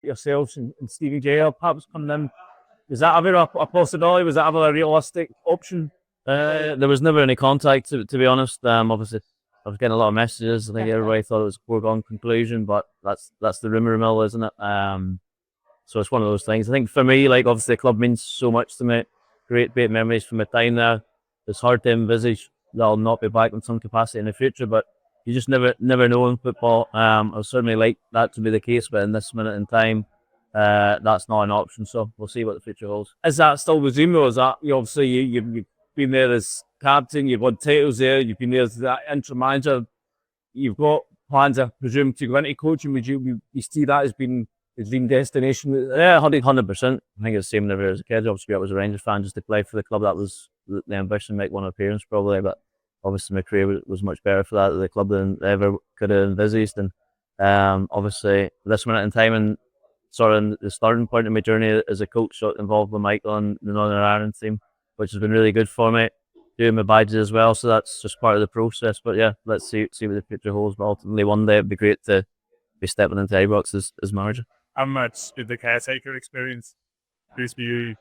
yourselves and Stevie J perhaps coming in. Was that ever a possibility? Was that ever a realistic option? There was never any contact, to be honest. Obviously, I was getting a lot of messages. I think everybody thought it was a foregone conclusion, but that's the rumour mill, isn't it? So it's one of those things. I think for me, like obviously, the club means so much to me. Great memories from my time there. It's hard to envisage that I'll not be back in some capacity in the future, but you just never know in football. I would certainly like that to be the case, but in this minute in time, that's not an option. So we'll see what the future holds. Is that still with Zuma? Is that obviously you've been there as captain, you've won titles there, you've been there as that interim manager, you've got plans, I presume, to go into coaching. Would you see that as being his dream destination? Yeah, 100%. I think it's the same whenever I was a kid. Obviously, I was a Rangers fan just to play for the club. That was the ambition, make one appearance probably. But obviously, my career was much better for that at the club than I ever could have envisaged. And obviously, this minute in time and sort of the starting point of my journey as a coach, so involved with Michael and the Northern Ireland team, which has been really good for me. Doing my badges as well, so that's just part of the process. But yeah, let's see what the future holds. But ultimately, one day it'd be great to be stepping into Ibrox as manager. How much did the caretaker experience boost for you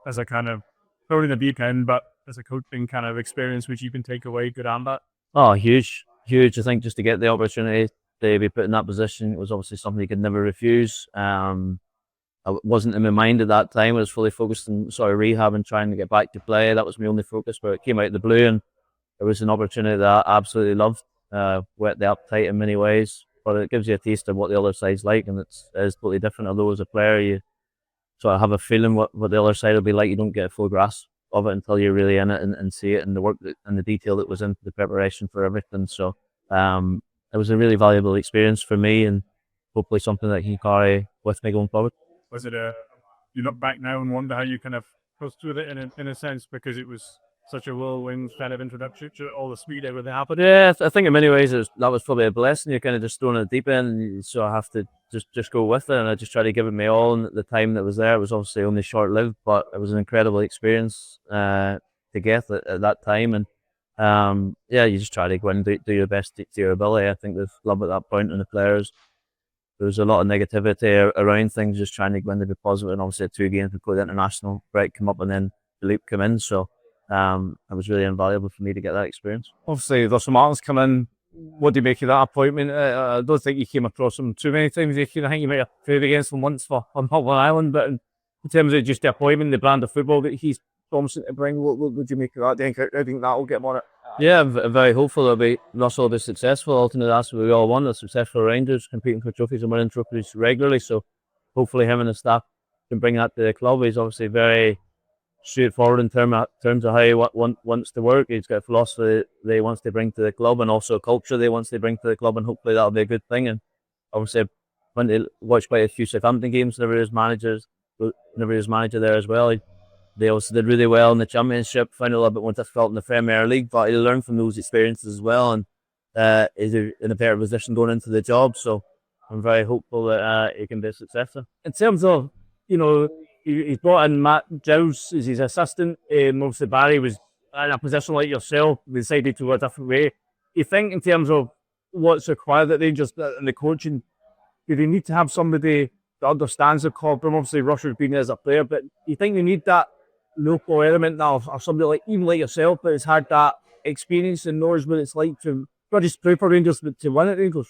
as a kind of, throwing in the deep end, but as a coaching kind of experience which you can take away, good and bad? Oh, huge. I think just to get the opportunity to be put in that position, it was obviously something you could never refuse. I wasn't in my mind at that time. I was fully focused on sort of rehab and trying to get back to play. That was my only focus, but it came out of the blue and it was an opportunity that I absolutely loved. Whet the appetite in many ways, but it gives you a taste of what the other side's like, and it is totally different. Although as a player, you sort of have a feeling what the other side will be like. You don't get a full grasp of it until you're really in it and see it and the work and the detail that was into the preparation for everything. So it was a really valuable experience for me, and hopefully something that I can carry with me going forward. Was it you look back now and wonder how you kind of pushed with it in a sense, because it was such a whirlwind kind of introduction to all the speed, everything happened? Yeah, I think in many ways that was probably a blessing. You're kind of just thrown in the deep end, and you sort of have to just go with it. And I just tried to give it my all. And the time that was there was obviously only short lived, but it was an incredible experience to get at that time. And yeah, you just try to go in and do your best to your ability. I think the club at that point and the players, there was a lot of negativity around things, just trying to go in to be positive. And obviously, 2 games before the international break come up, and then Philippe come in. So it was really invaluable for me to get that experience. Obviously, there's some Martins come in. What do you make of that appointment? I don't think you came across him too many times. I think you might have played against him once on Dublin Island, but in terms of just the appointment, the brand of football that he's promising to bring, what would you make of that? Do you think that will get him on it? Yeah, I'm very hopeful Russell will be successful. Ultimately, that's what we all want, a successful Rangers competing for trophies and winning trophies regularly. So hopefully him and the staff can bring that to the club. He's obviously very straightforward in terms of how he wants to work. He's got a philosophy that he wants to bring to the club, and also a culture that he wants to bring to the club, and hopefully that'll be a good thing. And obviously I went to watch quite a few Southampton games whenever he was manager there as well. They also did really well in the Championship, found it a little bit more difficult in the Premier League, but he learned from those experiences as well, and is in a better position going into the job. So I'm very hopeful that he can be a successor. In terms of, he's brought in Matt Giles as his assistant. Obviously Barry was in a position like yourself, decided to go a different way. You think in terms of what's required at Rangers in the coaching, do they need to have somebody that understands the club? Obviously Russell's been there as a player, but you think they need that local element now, or somebody like even like yourself that has had that experience and knows what it's like to not just play for Rangers but to win at Rangers?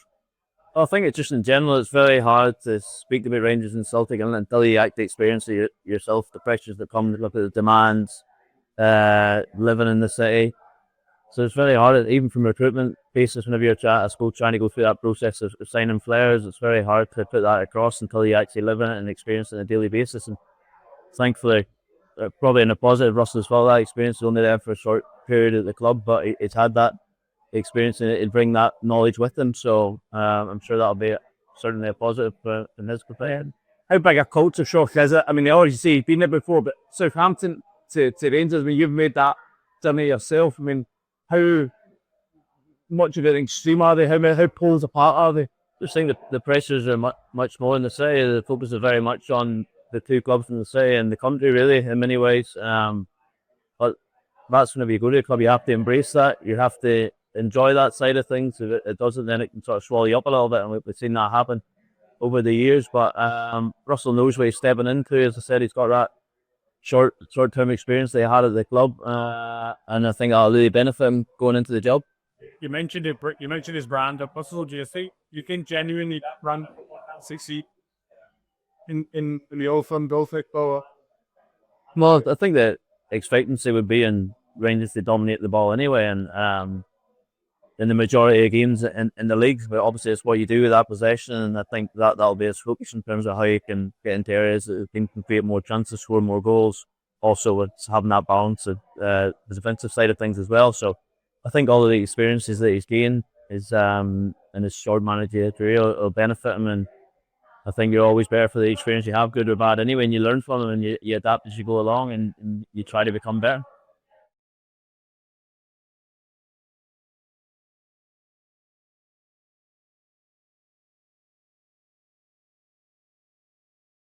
I think it's just in general, it's very hard to speak about Rangers and Celtic until you actually experience it yourself, the pressures that come, look at the demands, living in the city. So it's very hard, even from a recruitment basis, whenever you're trying to go through that process of signing players, it's very hard to put that across until you actually live in it and experience it on a daily basis. And thankfully, probably in a positive, Russell's followed that experience. He's only there for a short period at the club, but he's had that experience and he'll bring that knowledge with him. So I'm sure that'll be certainly a positive in his career. How big a culture shock is it? I mean, they already say you've been there before, but Southampton to Rangers, I mean, you've made that journey yourself. I mean, how much of an extreme are they? How poles apart are they? Just think the pressures are much more in the city. The focus is very much on the 2 clubs in the city and the country, really, in many ways. But that's whenever you go to a club, you have to embrace that. You have to enjoy that side of things. If it doesn't, then it can sort of swallow you up a little bit, and we've seen that happen over the years. But Russell knows what he's stepping into. As I said, he's got that short term experience they had at the club, and I think that'll really benefit him going into the job. You mentioned it. You mentioned his brand of Russell. Do you think genuinely that brand succeed in the Old Firm Gothic Borough? Well, I think the expectancy would be in Rangers to dominate the ball anyway, and in the majority of games in the leagues. But obviously, it's what you do with that possession, and I think that'll be his focus in terms of how you can get into areas that the team can create more chances, score more goals. Also, it's having that balance of the defensive side of things as well. So, I think all of the experiences that he's gained in his short managerial career will benefit him, and I think you're always better for the experience you have, good or bad anyway, and you learn from them and you adapt as you go along and you try to become better.